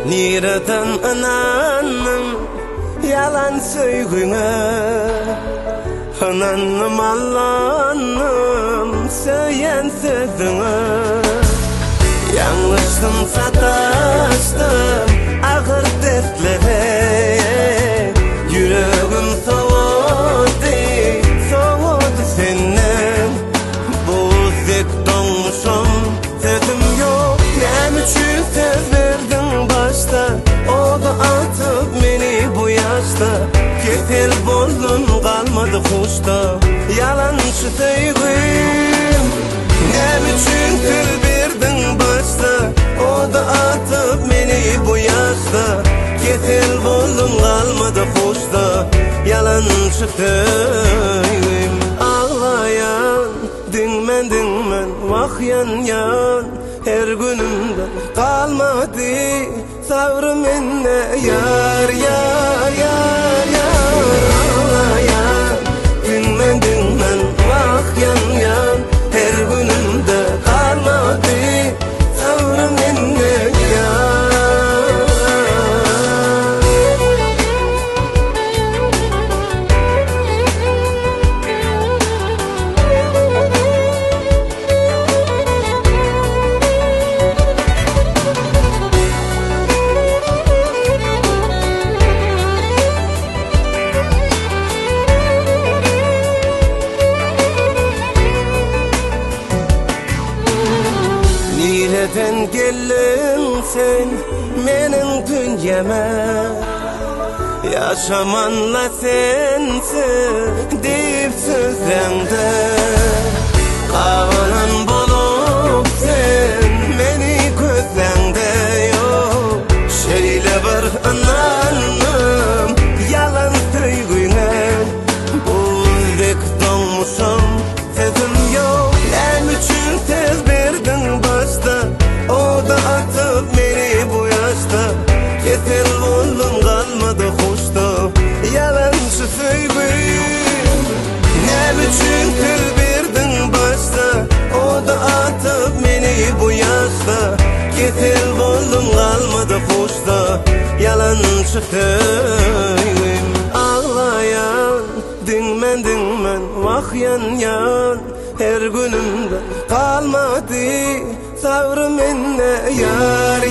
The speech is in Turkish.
Nereden ananım yalan söygüne, ananım Allah'ım söyleyen sözüne. Yanlıştım sataştım ağır dertlere, yüreğim soğudu, soğudu senden. Buzek donmuşum, sözüm yok, nem için söz verdin başta. O da atıp beni bu yaşta, ketel boldun kalmadı kuşta. Yalancı söygüm, nem için söz verdin başta. O da atıp beni bu yaşta, ketel boldun kalmadı kuşta. Yalancı söygüm. Ağlayan dinmen vah yan, her günümden kalmadı savrım enne yar. Ağlayan dinmen vah yan, her günümde kalmadı savrım enne yar. Nereden geldin sen menin dünyama? Yaşamanla sensiz deyip sözlerinde, kavanan bulup sen meni gözlerinde yok. Şeyle var ananım yalan söygüne, bulduk donmuşum sözüm yok. Nem için söz verdin başta, o da atıp beni bu yaşta, ketel oldum kalmadı hoşta. Yalancı söygüm, nem için söz verdin başta. O da atıp beni bu yaşta, ketel oldum kalmadı hoşta. Yalancı söygüm. Ağlayan dinmen vah yan, her günümde kalmadı savrım enne yar.